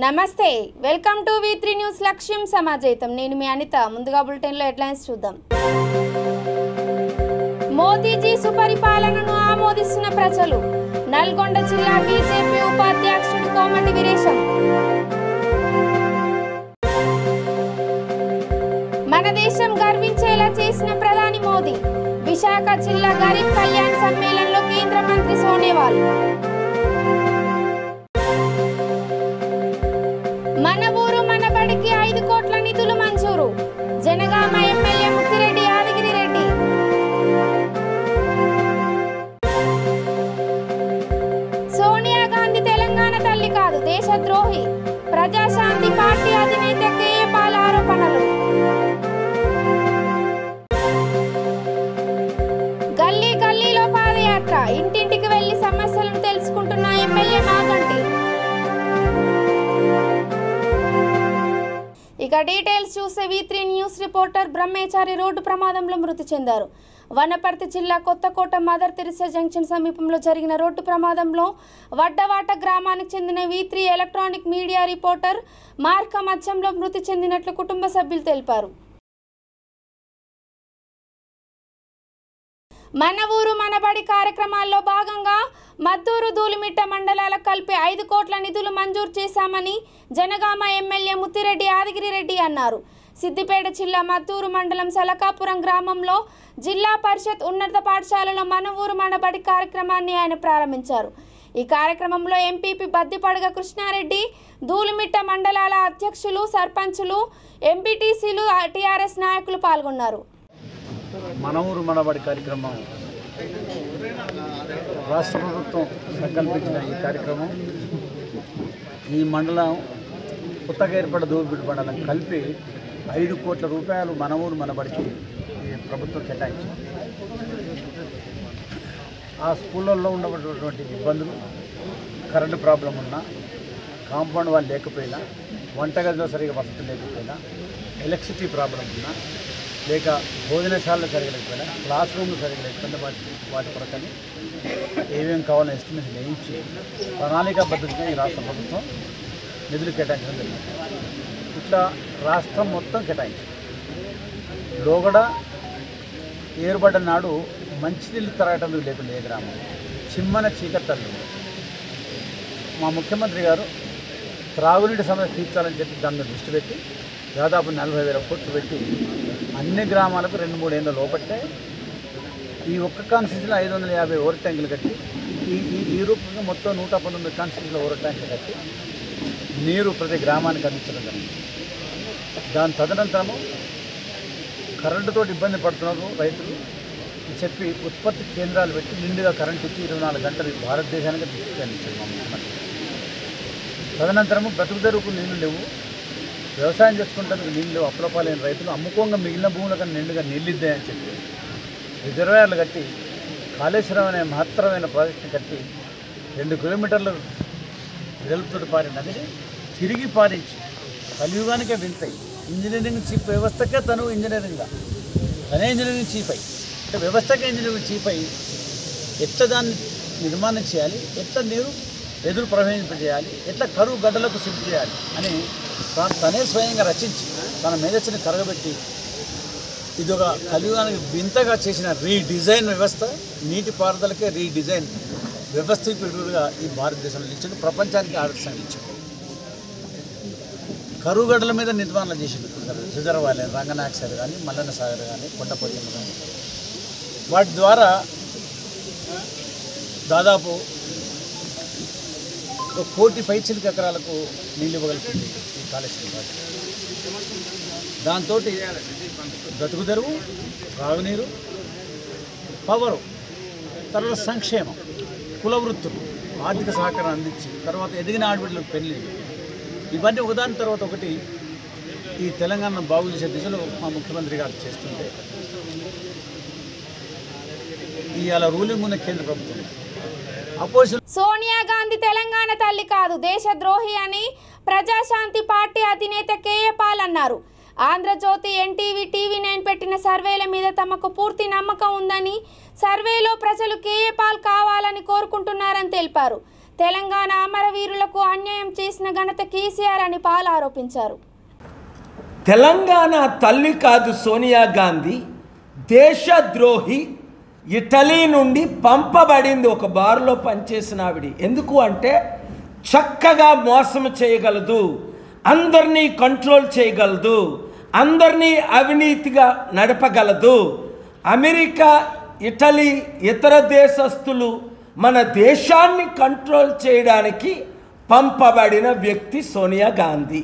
నమస్తే welcome to V3 news లక్ష్యం సమాజైతం నేను మీ అనిత ముందుగా బులెటిన్ లో హెడ్లైన్స్ చూద్దాం మోదీజీ సుపరిపాలనను ఆమోదిస్తున్న ప్రజలు నల్గొండ జిల్లా బీజేపీ ఉపాధ్యక్షుడు కోమటి వీరేశం మన దేశం గర్వించేలా చేసిన ప్రధాని మోదీ విశాఖ జిల్లా గరీబ్ కళ్యాణ్ సమ్మేళనంలో కేంద్ర మంత్రి సోనేవాల్ మన ఊరు మన బడికి 5 కోట్ల నిధులు మంజూరు జనగామ ఎమ్మెల్యే ముత్తిరెడ్డి యాదగిరి రెడ్డి సోనియా గాంధీ తెలంగాణ తల్లి కాదు దేశద్రోహి ప్రజాశాంతి పార్టీ అధినేత కేఏ పాల్ ఆరోపణలు గల్లీ గల్లీలో పాదయాత్ర ఇంటింటికి వెళ్లి సమస్యలను తెలుసుకుంటున్న ఎమ్మెల్యే మాగంటి ఇక డీటెయిల్స్ చూసే V3 న్యూస్ రిపోర్టర్ బ్రహ్మేచారి రోడ్డు ప్రమాదంలో మృతి చెందారు. వనపర్తి జిల్లా కొత్తకోట మదర్ తెరిసా జంక్షన్ సమీపంలో జరిగిన రోడ్డు ప్రమాదంలో వడ్డవాట గ్రామానికి చెందిన V3 ఎలక్ట్రానిక్ మీడియా రిపోర్టర్ మార్క మధ్యంలో మృతి చెందినట్లు కుటుంబ సభ్యులు తెలిపారు. మన ఊరు మన బడి కార్యక్రమాల్లో భాగంగా మద్దూరు ధూళిమిట్ట మండలాలకు కలిపి 5 కోట్ల నిధులు మంజూరు చేశామని జనగామ ఎమ్మెల్యే ముత్తిరెడ్డి యాదగిరి రెడ్డి అన్నారు. సిద్దిపేట జిల్లా మద్దూరు మండలం సలకాపురం గ్రామంలో జిల్లా పరిషత్ ఉన్నత పాఠశాలలో మన ఊరు మన బడి కార్యక్రమాన్ని ఆయన ప్రారంభించారు. ఈ కార్యక్రమంలో ఎంపీపీ బద్దిపడగ కృష్ణారెడ్డి, ధూళిమిట్ట మండలాల అధ్యక్షులు, సర్పంచులు, ఎంపీటీసీలు, టీఆర్ఎస్ నాయకులు పాల్గొన్నారు. మన ఊరు మనబడి కార్యక్రమం రాష్ట్ర ప్రభుత్వం సంకల్పించిన ఈ కార్యక్రమం ఈ మండలం కొత్తగా ఏర్పడ్డ ధూళిమిట్ట మండలం కలిపి 5 కోట్ల రూపాయలు మన ఊరు మనబడికి ఈ ప్రభుత్వం కేటాయించింది. ఆ స్కూళ్ళల్లో ఉండబడినటువంటి ఇబ్బందులు, కరెంటు ప్రాబ్లం ఉన్నా, కాంపౌండ్ వాళ్ళు లేకపోయినా, వంటగదిలో సరిగా వసతి లేకపోయినా, ఎలక్ట్రిసిటీ ప్రాబ్లం ఉన్నా, లేక భోజనశాలలో సరిగా లేకపోయినా, క్లాస్ రూమ్లు సరిగా లేకపోయినా వాటి కొరకని ఏమేమి కావాలో ఎస్టిమేషన్ వేయించి ప్రణాళికాబద్ధంగా ఈ రాష్ట్ర ప్రభుత్వం నిధులు కేటాయించడం జరిగింది. ఇట్లా రాష్ట్రం మొత్తం కేటాయించింది. లోగడ ఏర్పడ్డ నాడు మంచినీళ్ళు తరగటం లేకుండా ఏ గ్రామం చిమ్మన చీకట్టలు మా ముఖ్యమంత్రి గారు త్రాగునీటి సమస్య తీర్చాలని చెప్పి దాని మీద దృష్టి పెట్టి దాదాపు 40,000 కోట్లు పెట్టి అన్ని గ్రామాలకు 2-3 ఏళ్ళ లోపట్టే ఈ ఒక్క కాన్స్టిట్యూన్సీలో 550 ఓవర్ ట్యాంకులు కట్టి ఈ రూపంగా మొత్తం 119 కాన్స్టిట్యూన్సీలో ఓవర్ ట్యాంకులు కట్టి నీరు ప్రతి గ్రామానికి అందించడం జరిగింది. దాని తదనంతరము కరెంటుతో ఇబ్బంది పడుతున్నారు రైతులు చెప్పి ఉత్పత్తి కేంద్రాలు పెట్టి నిండుగా కరెంట్ ఇచ్చి 24 గంటలు భారతదేశానికి తీసుకెళ్ళించారు మా ముఖ్యమంత్రి. తదనంతరము బ్రతుకుదెరువుకు నీళ్లు లేవు, వ్యవసాయం చేసుకుంటానికి నీళ్ళు అప్రపాలైన రైతులు అమ్ముకోంగా మిగిలిన భూముల కన్నా నిండుగా నీళ్ళు ఇద్దాయని చెప్పి రిజర్వాయర్లు కట్టి కాళేశ్వరం అనే మహత్తరమైన ప్రాజెక్టుని కట్టి 2 కిలోమీటర్లు వెలుపుతూ పారిన నదిని తిరిగి పారించి కలియుగానికే వింతాయి. ఇంజనీరింగ్ చీఫ్ వ్యవస్థకే తను ఇంజనీరింగ్గా తనే ఇంజనీరింగ్ చీఫ్ అయి అంటే వ్యవస్థకే ఇంజనీరింగ్ చీఫ్ అయి ఎట్లా దాన్ని నిర్మాణం చేయాలి, ఎట్లా నీరు ఎదురు ప్రవహింపజేయాలి, ఎట్లా కరువు గడ్డలకు షిఫ్ట్ చేయాలి అని తనే స్వయంగా రచించి తన మేధస్సుని కరగబెట్టి ఇదొక కలియుగానికి వింతగా చేసిన రీడిజైన్ వ్యవస్థ, నీటిపారుదలకే రీడిజైన్ వ్యవస్థీకృతుడుగా ఈ భారతదేశంలో ఇచ్చింది, ప్రపంచానికి ఆదర్శంగా ఇచ్చింది. కరువుగడ్డల మీద నిర్మాణం చేసింది. రిజర్వాయర్ రంగనాయక సాగర్ కానీ, మల్లన్న సాగర్ కానీ, కొండపోచమ్మ కానీ, వాటి ద్వారా దాదాపు 1 కోటి పైచిలిక ఎకరాలకు నీళ్ళు ఇవ్వగలుగుతుంది ఈ కాళేశ్వరం ప్రాజెక్టు. దాంతో బ్రతుకు తెరువు, త్రాగునీరు, పవరు, తర్వాత సంక్షేమం, కుల వృత్తులు, ఆర్థిక సహకారం అందించి తర్వాత ఎదిగిన ఆడబిడ్డలకు పెళ్లి, ఇవన్నీ ఒకదాని తర్వాత ఒకటి ఈ తెలంగాణను బాగు చేసే దిశలో మా ముఖ్యమంత్రి గారు చేస్తుంటే ఇవాళ రూలింగ్ ఉన్న కేంద్ర ప్రభుత్వం సోనియా గాంధీ తెలంగాణ తల్లి కాదు దేశద్రోహి అని ప్రజాశాంతి పార్టీ అధినేత కేఏ పాల్ అన్నారు. ఆంధ్రజ్యోతి, ఎన్టీవీ, టీవీ9 పెట్టిన సర్వేల మీద తమకు పూర్తి నమ్మకం ఉందని, సర్వేలో ప్రజలు కేఏ పాల్ కావాలని కోరుకుంటున్నారని తెలిపారు. తెలంగాణ అమరవీరులకు అన్యాయం చేసిన ఘనత కేసీఆర్ అని పాల్ ఆరోపించారు. తెలంగాణ తల్లి కాదు సోనియా గాంధీ, దేశద్రోహి, ఇటలీ నుండి పంపబడింది. ఒక బార్లో పనిచేసిన ఆవిడ. ఎందుకు అంటే చక్కగా మోసం చేయగలదు, అందరినీ కంట్రోల్ చేయగలదు, అందరినీ అవినీతిగా నడపగలదు. అమెరికా, ఇటలీ, ఇతర దేశస్తులు మన దేశాన్ని కంట్రోల్ చేయడానికి పంపబడిన వ్యక్తి సోనియా గాంధీ.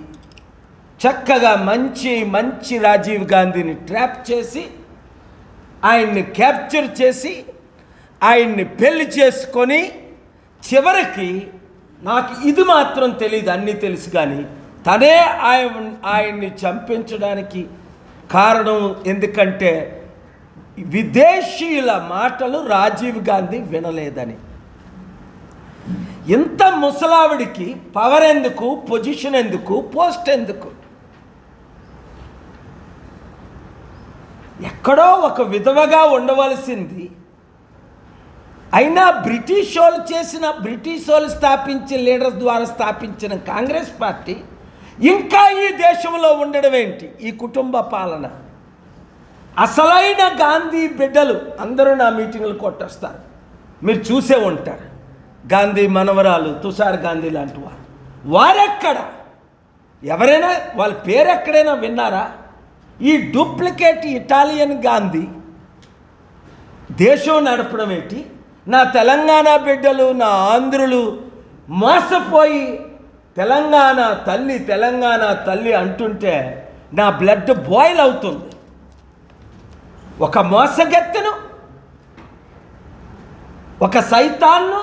చక్కగా మంచి రాజీవ్ గాంధీని ట్రాప్ చేసి, ఆయన్ని క్యాప్చర్ చేసి, ఆయన్ని పెళ్లి చేసుకొని, చివరికి నాకు ఇది మాత్రం తెలియదు, అన్నీ తెలుసు కానీ తనే ఆయన్ని చంపించడానికి కారణం. ఎందుకంటే విదేశీయుల మాటలు రాజీవ్ గాంధీ వినలేదని. ఇంత ముసలావిడికి పవర్ ఎందుకు, పొజిషన్ ఎందుకు, పోస్ట్ ఎందుకు? ఎక్కడో ఒక విధవగా ఉండవలసింది. అయినా బ్రిటిష్ వాళ్ళు స్థాపించిన లీడర్స్ ద్వారా స్థాపించిన కాంగ్రెస్ పార్టీ ఇంకా ఈ దేశంలో ఉండడం ఏంటి? ఈ కుటుంబ పాలన. అసలైన గాంధీ బిడ్డలు అందరూ నా మీటింగ్లు కొట్టేస్తారు, మీరు చూసే ఉంటారు. గాంధీ మనవరాలు తుషార్ గాంధీ లాంటి వారెక్కడ? ఎవరైనా వాళ్ళ పేరు ఎక్కడైనా విన్నారా? ఈ డూప్లికేట్ ఇటాలియన్ గాంధీ దేశం నడపడం ఏంటి? నా తెలంగాణ బిడ్డలు, నా ఆంధ్రులు మోసపోయి తెలంగాణ తల్లి అంటుంటే నా బ్లడ్ బాయిల్ అవుతుంది. ఒక మోసగెత్తను, ఒక సైతాన్ను,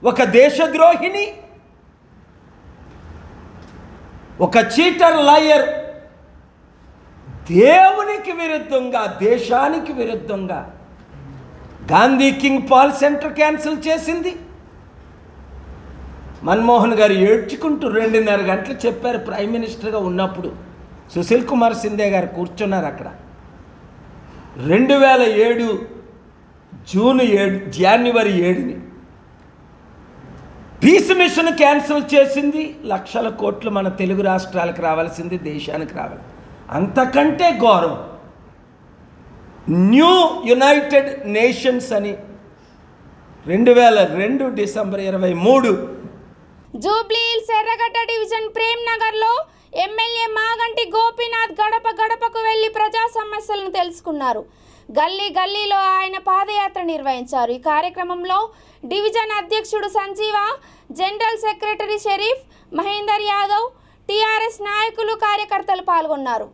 ఒక దేశద్రోహిని, ఒక చీటర్, లయర్, దేవునికి విరుద్ధంగా, దేశానికి విరుద్ధంగా Gandhi King Paul centre cancel చేసింది. మన్మోహన్ గారు ఏడ్చుకుంటూ 2.5 గంటలు చెప్పారు ప్రైమ్ మినిస్టర్గా ఉన్నప్పుడు. సుశీల్ కుమార్ సింధే గారు కూర్చున్నారు అక్కడ. 2007 జనవరి 7ని పీస్ మిషన్ క్యాన్సిల్ చేసింది. లక్షల కోట్లు మన తెలుగు రాష్ట్రాలకు రావాల్సింది దేశానికి రావాలి. అంతకంటే ఘోరం న్యూ యునైటెడ్ నేషన్స్ అని 2002 డిసెంబర్ 23 జూబ్లీహిల్స్ ఎర్రగడ్డ డివిజన్ ప్రేమ్ నగర్లో ఎమ్మెల్యే మాగంటి గోపీనాథ్ గడప గడపకు వెళ్లి ప్రజా సమస్యలను తెలుసుకున్నారు. గల్లీలో ఆయన పాదయాత్ర నిర్వహించారు. ఈ కార్యక్రమంలో డివిజన్ అధ్యక్షుడు Sanjeeva, general secretary Sharif, Mahender Yadav, TRS నాయకులు, కార్యకర్తలు పాల్గొన్నారు.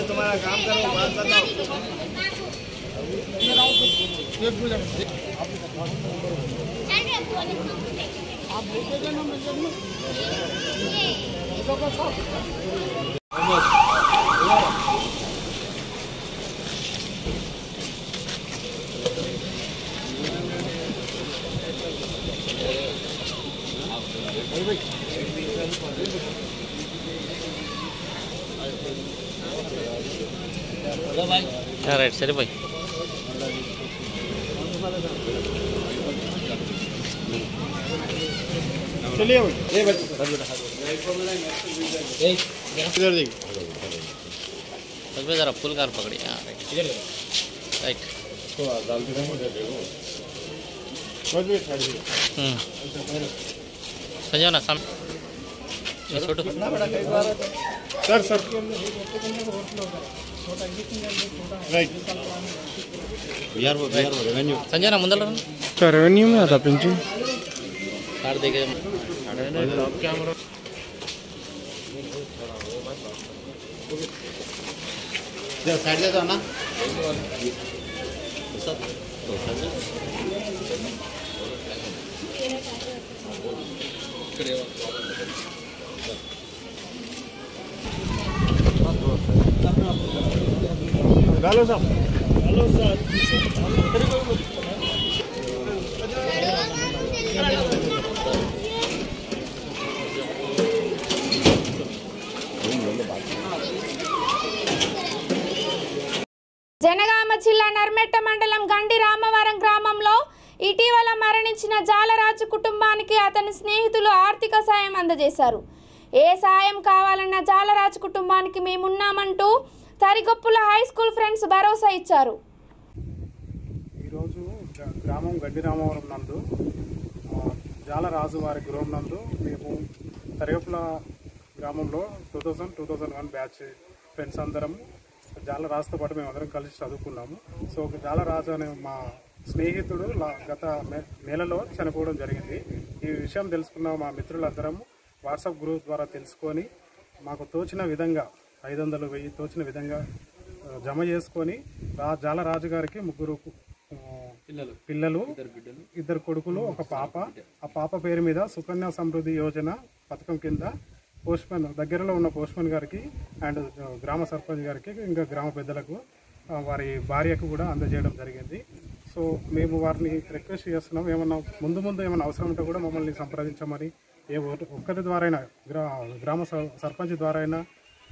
तुम्हारा काम करो, बात बताओ। राइट सर भाई चलिए जरा फुल कार पकड़ी राइट संजय ना सामने छोटू सर राइट रेवेन्यू संजय ना मुंदल रेवेन्यू में आता पेंशन कार्ड देखे टॉप कैमरा साइड दे दो ना हेलो साहब, हेलो सर। జనగామ జిల్లా నర్మెట్ట మండలం గండి రామవరం గ్రామంలో ఇటీవల మరణించిన జాలరాజు కుటుంబానికి అతని స్నేహితులు ఆర్థిక సాయం అందజేశారు. ఏ సాయం కావాలన్నా జాలరాజు కుటుంబానికి మేమున్నామంటూ తరిగొప్పుల హై స్కూల్ ఫ్రెండ్స్ భరోసా ఇచ్చారు. ఈరోజు గ్రామం గడ్డి రామవరం నందు జాలరాజు వారి గృహం నందు మేము తరిగొప్పుల గ్రామంలో 2001 బ్యాచ్ ఫ్రెండ్స్ అందరం జాలరాజుతో పాటు మేము అందరం కలిసి చదువుకున్నాము. సో జాలరాజు అనే మా స్నేహితుడు గత నెలలో చనిపోవడం జరిగింది. ఈ విషయం తెలుసుకున్న మా మిత్రులందరం వాట్సాప్ గ్రూప్ ద్వారా తెలుసుకొని మాకు తోచిన విధంగా 500, 1000 తోచిన విధంగా జమ చేసుకొని జాలరాజు గారికి 3 పిల్లలు, 2 కొడుకులు, 1 పాప. ఆ పాప పేరు మీద సుకన్య సమృద్ధి యోజన పథకం కింద పోస్ట్మెన్ దగ్గరలో ఉన్న పోస్ట్మెన్ గారికి అండ్ గ్రామ సర్పంచ్ గారికి ఇంకా గ్రామ పెద్దలకు వారి భార్యకు కూడా అందజేయడం జరిగింది. సో మేము వారిని రిక్వెస్ట్ చేస్తున్నాం, ఏమన్నా ముందు ఏమైనా అవసరం ఉంటే కూడా మమ్మల్ని సంప్రదించమని, ఒక్కరి ద్వారా అయినా గ్రామ సర్పంచ్ ద్వారా అయినా,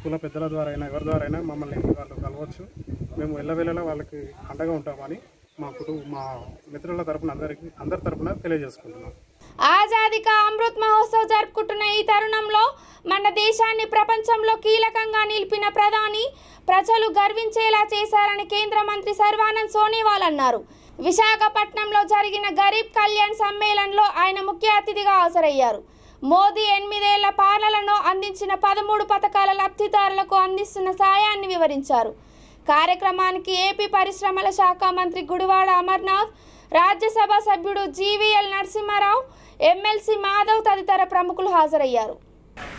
కుల పెద్దల ద్వారా అయినా, ఎవరి ద్వారా అయినా మమ్మల్ని వాళ్ళు కలవచ్చు. మేము ఎల్లవేళలా వాళ్ళకి అండగా ఉంటామని మా మిత్రుల తరపున అందరి తరపున తెలియజేసుకుంటున్నాం. ఆజాదీ కా అమృత్ మహోత్సవ్ జరుపుకుంటున్న ఈ తరుణంలో మన దేశాన్ని ప్రపంచంలో కీలకంగా నిలిపిన ప్రధాని ప్రజలు గర్వించేలా చేశారని కేంద్ర మంత్రి సర్వానంద్ సోనోవాల్ అన్నారు. విశాఖపట్నంలో జరిగిన గరీబ్ కళ్యాణ్ సమ్మేళనంలో ఆయన ముఖ్య అతిథిగా హాజరయ్యారు. మోదీ 8 ఏళ్ల పాలనలో అందించిన 13 పథకాల లబ్ధిదారులకు అందిస్తున్న సాయాన్ని వివరించారు. కార్యక్రమానికి ఏపీ పరిశ్రమల శాఖ మంత్రి గుడివాడ అమర్నాథ్, రాజ్యసభ సభ్యుడు జీవీఎల్ నరసింహారావు, ఎమ్మెల్సీ మాధవ్ తదితర ప్రముఖులు హాజరయ్యారు.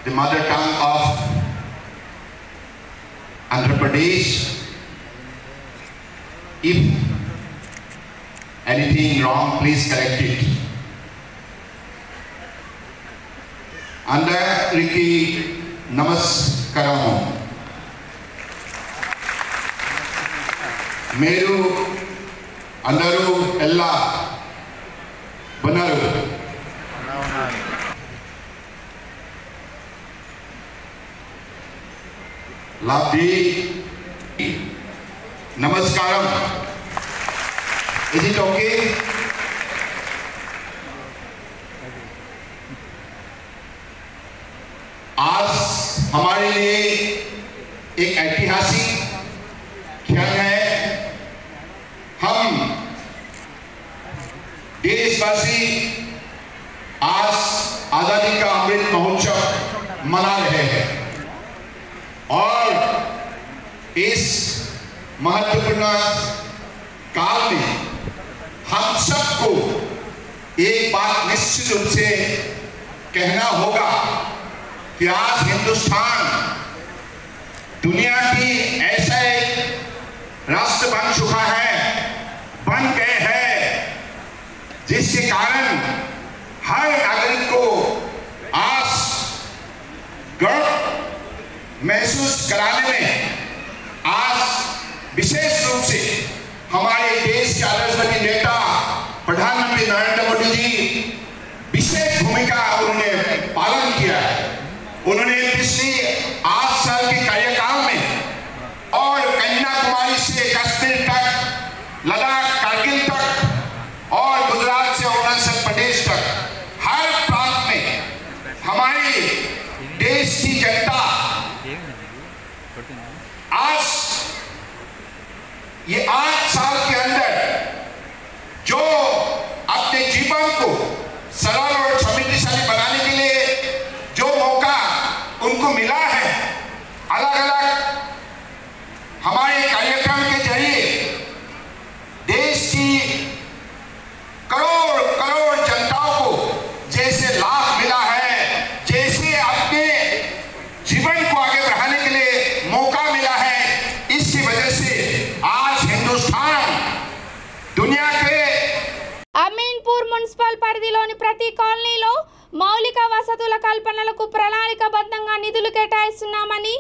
The mother tongue of Andhra Pradesh. If anything wrong, please correct it. అందరికీ నమస్కారం. మీరు అందరూ ఎలా ఉన్నారు? లాభి నమస్కారం. Is it okay? आज हमारे लिए एक ऐतिहासिक क्षण है. हम देशवासी आज आजादी का अमृत महोत्सव मना रहे हैं और इस महत्वपूर्ण काल में हम सबको एक बात निश्चित रूप से कहना होगा कि आज हिंदुस्तान दुनिया की ऐसा एक राष्ट्र बन चुका है, बन गए हैं, जिसके कारण हर नागरिक को आज गर्व महसूस कराने में आज विशेष रूप से हमारे देश के आदर्शवादी नेता प्रधानमंत्री नरेंद्र मोदी जी विशेष भूमिका उन्होंने पालन किया है. उन्होंने पिछले 8 साल के कार्यकाल में और कन्याकुमारी से कश्मीर तक, लद्दाख, कारगिल तक और गुजरात से अरुणाचल प्रदेश तक हर प्रांत में हमारे देश की जनता आज ये 8 साल के अंदर जो अपने जीवन को सरल और समृद्धिशाली बनाने के लिए जो मौका उनको मिला है, अलग अलग हमारे कार्यक्रम के जरिए देश की करोड़ करोड़ जनताओं को जैसे लाभ मिला है, जैसे अपने जीवन को आगे बढ़ाने के लिए मौका मिला है, इसकी वजह से आज हिंदुस्तान दुनिया के అమీన్పూర్ మున్సిపల్ పరిధిలోని ప్రతి కాలనీలో మౌలిక వసతుల కల్పనలకు ప్రణాళికాబద్ధంగా నిధులు కేటాయిస్తున్నామని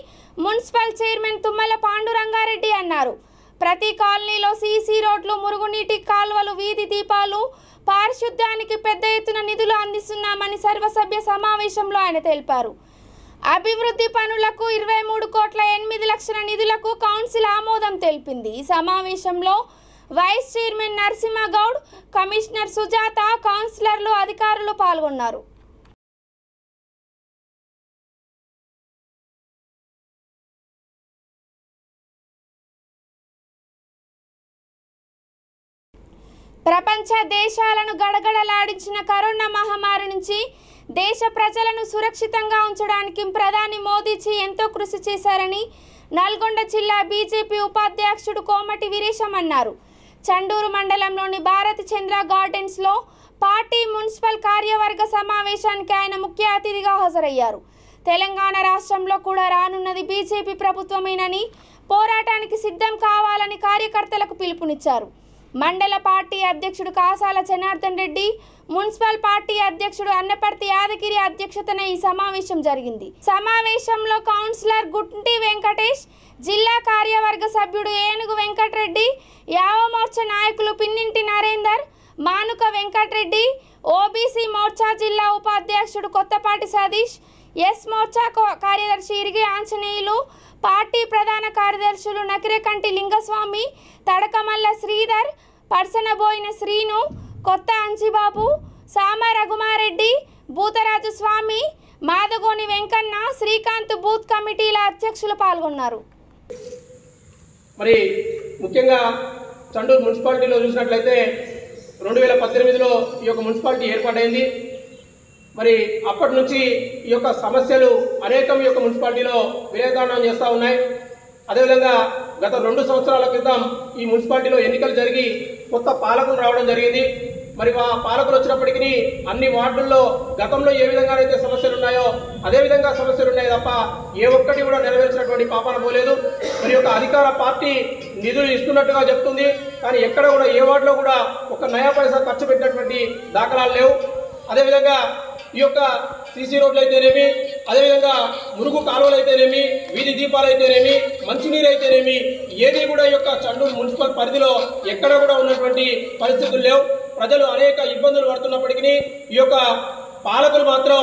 మున్సిపల్ చైర్మన్ తుమ్మల పాండురంగారెడ్డి అన్నారు. ప్రతి కాలనీలో సీసీ రోడ్లు, మురుగునీటి కాల్వలు, వీధి దీపాలు, పారిశుద్ధ్యానికి పెద్ద ఎత్తున నిధులు అందిస్తున్నామని సర్వసభ్య సమావేశంలో ఆయన తెలిపారు. అభివృద్ధి పనులకు 23,08,00,000 నిధులకు కౌన్సిల్ ఆమోదం తెలిపింది. ఈ సమావేశంలో vice chairman Narasimhagoud, commissioner Sujatha, కౌన్సిలర్లు, అధికారులు పాల్గొన్నారు. ప్రపంచ దేశాలను గడగడలాడించిన కరోనా మహమ్మారి నుంచి దేశ ప్రజలను సురక్షితంగా ఉంచడానికి ప్రధాని మోదీజీ ఎంతో కృషి చేశారని నల్గొండ జిల్లా బీజేపీ ఉపాధ్యక్షుడు కోమటి వీరేశం అన్నారు. చండూరు మండలంలోని భారత్ చంద్ర గార్డెన్స్లో పార్టీ మున్సిపల్ కార్యవర్గ సమావేశానికి ఆయన ముఖ్య అతిథిగా హాజరయ్యారు. తెలంగాణ రాష్ట్రంలో కూడా రానున్నది బీజేపీ ప్రభుత్వమేనని, పోరాటానికి సిద్ధం కావాలని కార్యకర్తలకు పిలుపునిచ్చారు. మండల పార్టీ అధ్యక్షుడు కాసాల జనార్దన్ రెడ్డి, మున్సిపల్ పార్టీ అధ్యక్షుడు అన్నపర్తి యాదగిరి అధ్యక్షతన ఈ సమావేశం జరిగింది. సమావేశంలో కౌన్సిలర్ గుంటి వెంకటేష్, జిల్లా కార్యవర్గ సభ్యుడు ఏనుగు వెంకటరెడ్డి, యావమోర్చ నాయకులు పిన్నింటి నరేందర్, మానుక వెంకటరెడ్డి, ఓబీసీ మోర్చా జిల్లా ఉపాధ్యక్షుడు కొత్తపాటి సతీష్, ఎస్ మోర్చా కార్యదర్శి ఇరిగి ఆంజనేయులు, పార్టీ ప్రధాన కార్యదర్శులు నకిరేకంటి లింగస్వామి, తడకమల్ల శ్రీధర్, పర్సనబోయిన శ్రీను, కొత్త అంజిబాబు, సామ రఘుమారెడ్డి, భూతరాజు స్వామి, మాదగోని వెంకన్న, శ్రీకాంత్ బూత్ కమిటీల అధ్యక్షులు పాల్గొన్నారు. మరి ముఖ్యంగా చండూరు మున్సిపాలిటీలో చూసినట్లయితే 2018లో ఈ యొక్క మున్సిపాలిటీ ఏర్పాటైంది. మరి అప్పటి నుంచి ఈ యొక్క సమస్యలు అనేకం ఈ యొక్క మున్సిపాలిటీలో విలేదానం చేస్తూ ఉన్నాయి. అదేవిధంగా గత 2 సంవత్సరాల క్రితం ఈ మున్సిపాలిటీలో ఎన్నికలు జరిగి కొత్త పాలకులు రావడం జరిగింది. మరి ఆ పాలకులు వచ్చినప్పటికీ అన్ని వార్డుల్లో గతంలో ఏ విధంగా అయితే సమస్యలు ఉన్నాయో అదే విధంగా సమస్యలు ఉన్నాయి తప్ప ఏ ఒక్కటి కూడా నెరవేర్చినటువంటి పాపాన పోలేదు. మరి యొక్క అధికార పార్టీ నిధులు ఇస్తున్నట్టుగా చెప్తుంది, కానీ ఎక్కడ కూడా ఏ వార్డులో కూడా ఒక నయా పైసా ఖర్చు పెట్టినటువంటి దాఖలాలు లేవు. అదేవిధంగా ఈ యొక్క సీసీ రోడ్లు అయితేనేమి, అదేవిధంగా మురుగు కాలువలు అయితేనేమి, వీధి దీపాలు అయితేనేమి, మంచినీరు అయితేనేమి, ఏది కూడా ఈ యొక్క చండూరు మున్సిపల్ పరిధిలో ఎక్కడ కూడా ఉన్నటువంటి పరిస్థితులు లేవు. ప్రజలు అనేక ఇబ్బందులు పడుతున్నప్పటికీ ఈ యొక్క పాలకులు మాత్రం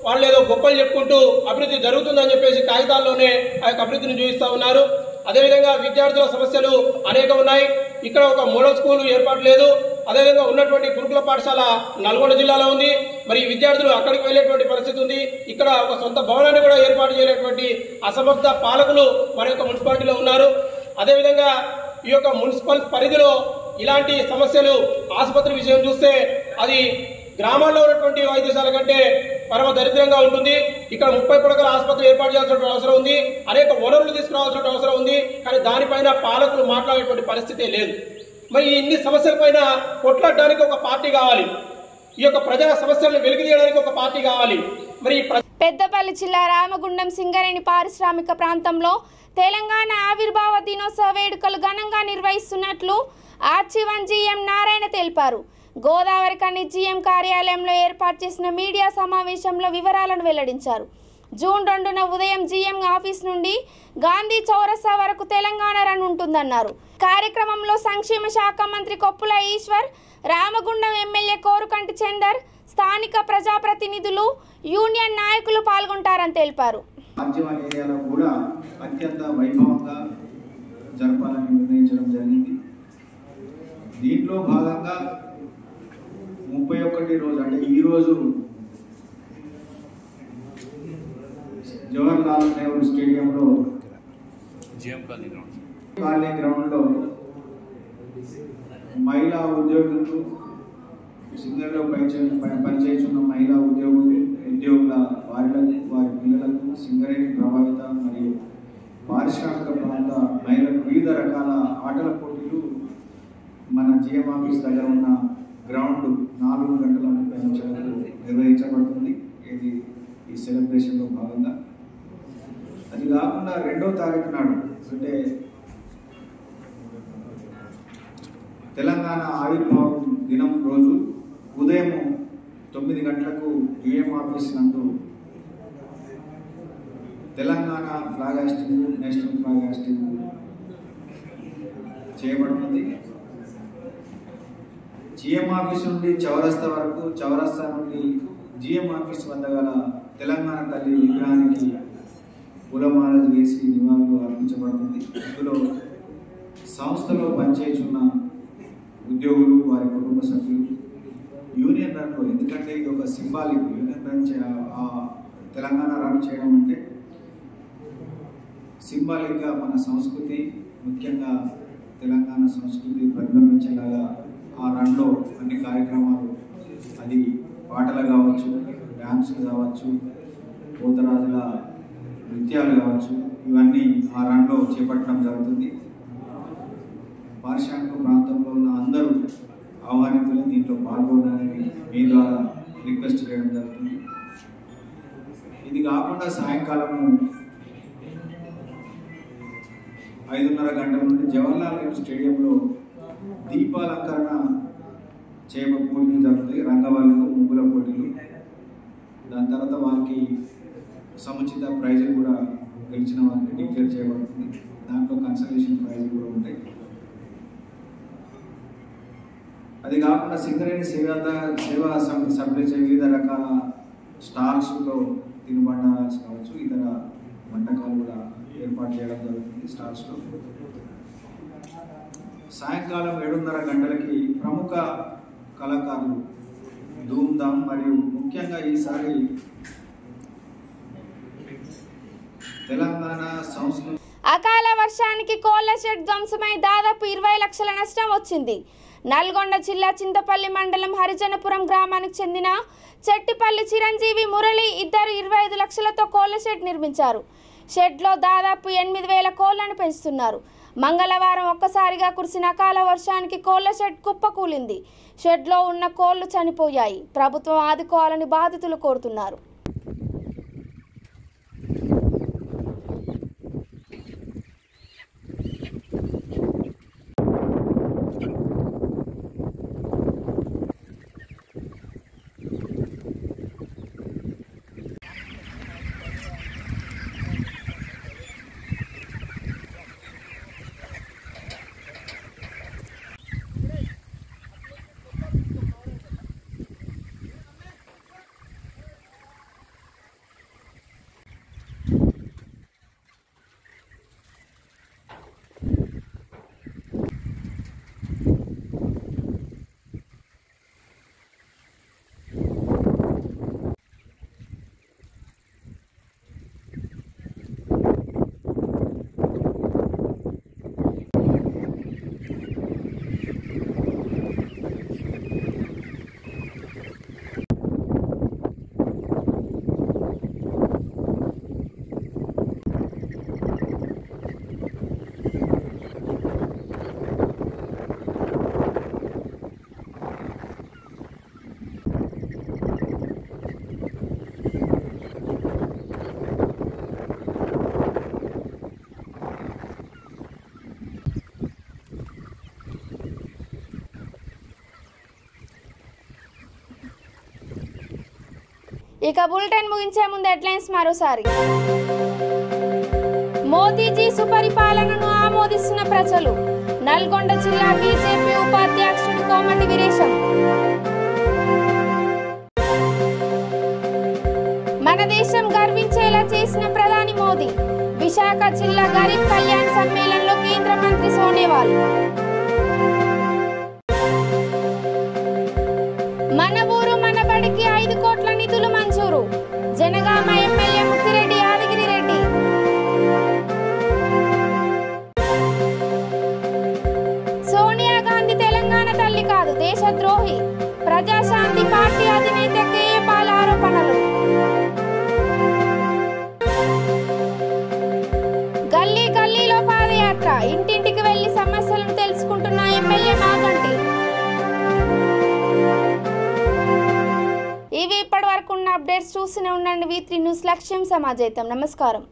వాళ్ళు ఏదో గొప్పలు చెప్పుకుంటూ అభివృద్ధి జరుగుతుందని చెప్పేసి కాగితాల్లోనే ఆ యొక్క అభివృద్ధిని చూపిస్తూ ఉన్నారు. అదేవిధంగా విద్యార్థుల సమస్యలు అనేక ఉన్నాయి. ఇక్కడ ఒక మోడల్ స్కూల్ ఏర్పాటు లేదు. అదేవిధంగా ఉన్నటువంటి గురుకుల పాఠశాల నల్గొండ జిల్లాలో ఉంది. మరి విద్యార్థులు అక్కడికి వెళ్ళేటువంటి పరిస్థితి ఉంది. ఇక్కడ ఒక సొంత భవనాన్ని కూడా ఏర్పాటు చేయలేటువంటి అసమర్థ పాలకులు మన యొక్క మున్సిపాలిటీలో ఉన్నారు. అదేవిధంగా ఈ యొక్క మున్సిపల్ పరిధిలో ఇలాంటి సమస్యలు ఆసుపత్రి విషయం చూస్తే అది గ్రామాల్లో ఉన్నటువంటి వైద్యశాల కంటే పరమ దరిద్రంగా ఉంటుంది. ఇక్కడ 30 పడకల ఆసుపత్రి ఏర్పాటు చేయాల్సిన అవసరం ఉంది, అనేక వనరులు తీసుకురావాల్సిన అవసరం ఉంది. కానీ దానిపైన పాలకులు మాట్లాడేటువంటి పరిస్థితే లేదు. మరి ఇన్ని సమస్యల పైన కొట్లాడడానికి ఒక పార్టీ కావాలి, ఈ యొక్క ప్రజా సమస్యలను వెలికితీయడానికి ఒక పార్టీ కావాలి. మరి పెద్దపల్లి జిల్లా రామగుండం సింగరేణి పారిశ్రామిక ప్రాంతంలో తెలంగాణ ఆవిర్భావ దినోత్సవ వేడుకలు ఘనంగా నిర్వహిస్తున్నట్లు ఆర్చి1 జీఎం నారాయణ తెలిపారు. గోదావరి కని జీఎం కార్యాలయంలో ఏర్పాటు చేసిన మీడియా సమావేశంలో వివరాలను వెల్లడించారు. జూన్ 2న ఉదయం జీఎం ఆఫీస్ నుండి గాంధీ చౌరస్తా వరకు తెలంగాణ రన్ ఉంటుందన్నారు. కార్యక్రమంలో సంక్షేమ శాఖ మంత్రి కొప్పుల ఈశ్వర్, రామగుండం ఎమ్మెల్యే కోరుకంటి చందర్, స్థానిక ప్రజాప్రతినిధులు, యూనియన్ నాయకులు పాల్గొంటారని తెలిపారు. ఏరియాలో కూడా అత్యంత వైభవంగా జరపాలని నిర్ణయించడం జరిగింది. దీంట్లో భాగంగా 31 రోజు అంటే ఈరోజు జవహర్లాల్ నెహ్రూ స్టేడియంలో కాలనీ గ్రౌండ్లో మహిళా ఉద్యోగులు, సింగర్లో పనిచేస్తున్న మహిళా ఉద్యోగుల వారి పిల్లలకు సింగరేణి ప్రభావిత మరియు పారిశ్రామిక ప్రాంత మహిళలకు వివిధ రకాల ఆటల పోటీలు మన జిఎం ఆఫీస్ దగ్గర ఉన్న గ్రౌండ్ 4 గంటల 30 నిమిషాలకు నిర్వహించబడుతుంది. ఇది ఈ సెలబ్రేషన్లో భాగంగా. అది కాకుండా 2వ తారీఖు నాడు అంటే తెలంగాణ ఆవిర్భావం దినం రోజు ఉదయం 9 గంటలకు యుఎం ఆఫీస్ నందు Telangana flag hastening, national flag hastening చేయబడుతుంది. జిఎం ఆఫీస్ నుండి చౌరస్తా వరకు, చౌరస్తా నుండి జిఎం ఆఫీస్ వద్ద గల తెలంగాణ తల్లి విగ్రహానికి పూలమాల వేసి నివాళులు అర్పించబడుతుంది. ఇందులో సంస్థలో పనిచేస్తున్న ఉద్యోగులు, వారి కుటుంబ సభ్యులు, యూనియన్ రన్లో, ఎందుకంటే ఇది ఒక symbolic union run Telangana run చేయడం అంటే సింబాలిక్గా మన సంస్కృతి, ముఖ్యంగా తెలంగాణ సంస్కృతి ప్రతిబింబించేలాగా ఆ రన్లో అన్ని కార్యక్రమాలు, అది పాటలు కావచ్చు, డ్యాన్సులు కావచ్చు, పోతరాజుల నృత్యాలు కావచ్చు, ఇవన్నీ ఆ రన్లో చేపట్టడం జరుగుతుంది. పారిశ్రామిక ప్రాంతంలో ఉన్న అందరూ ఆహ్వానితులు దీంట్లో పాల్గొనాలని మీ ద్వారా రిక్వెస్ట్ చేయడం జరుగుతుంది. ఇది కాకుండా సాయంకాలము 5:30 గంటల నుండి జవహర్లాల్ నెహ్రూ స్టేడియంలో దీపాలంకరణ పోటీలు జరుగుతాయి, రంగవల్లులు, ముగ్గుల పోటీలు. దాని తర్వాత వారికి సముచిత ప్రైజులు కూడా గెలిచిన వారికి డిక్లేర్ చేయబడుతుంది. దాంట్లో కన్సలేషన్ ప్రైజులు కూడా ఉంటాయి. అది కాకుండా సింగరేణి సేవా సమితి సభ్యులచే వివిధ రకాల స్టాల్స్లో తినుబండారాలు కావచ్చు, ఇతర వంటకాలు కూడా ఏర్పాటు చేయడం జరుగుతుంది స్టాల్స్లో. సాయంకాలం 7:30 గంటలకి ప్రముఖ కళాకారులు ధూమ్ధామ్ మరియు ముఖ్యంగా ఈసారి తెలంగాణ సంస్కృతి అకాల వర్షానికి కోళ్ల షెడ్ ధ్వంసమై దాదాపు 20 లక్షల నష్టం వచ్చింది. నల్గొండ జిల్లా చింతపల్లి మండలం హరిజనపురం గ్రామానికి చెందిన చెట్టిపల్లి చిరంజీవి, మురళి ఇద్దరు 25 లక్షలతో కోళ్ల షెడ్ నిర్మించారు. షెడ్లో దాదాపు 8,000 కోళ్లను పెంచుతున్నారు. మంగళవారం ఒక్కసారిగా కురిసిన అకాల వర్షానికి కోళ్ల షెడ్ కుప్పకూలింది. షెడ్లో ఉన్న కోళ్లు చనిపోయాయి. ప్రభుత్వం ఆదుకోవాలని బాధితులు కోరుతున్నారు. ఇక బులెటిన్ ముగించే ముందు హెడ్లైన్స్ మరోసారి. మోదీజీ సుపరిపాలనను ఆమోదిస్తున్న ప్రజలు. నల్గొండ జిల్లా బీజేపీ ఉపాధ్యక్షుడు కోమటి వీరేశం. మన దేశం గర్వించేలా చేసిన ప్రధాని మోదీ. విశాఖ జిల్లా గరీబ్ కళ్యాణ్ సమ్మేళనంలో కేంద్ర మంత్రి సోనేవాల్. మన ఊరు మన బడికి 5 కోట్ల నిధులు మంజూరు. జనగామ ఎమ్మెల్యే ముత్తిరెడ్డి యాదగిరి రెడ్డి. సోనియా గాంధీ తెలంగాణ తల్లి కాదు, దేశద్రోహి. ప్రజాశాంతి పార్టీ అధినేత కేఏ పాల్ ఆరోపణలు. గల్లీ గల్లీలో పాదయాత్ర. ఇంటింటికి వెళ్లి సమస్యలను తెలుసుకుంటున్న ఎమ్మెల్యే మాగంటి. ఇవి ఇప్పటి వరకు ఉన్న అప్డేట్స్. చూస్తూనే ఉండండి V3 న్యూస్. లక్ష్యం సమాజేతం. నమస్కారం.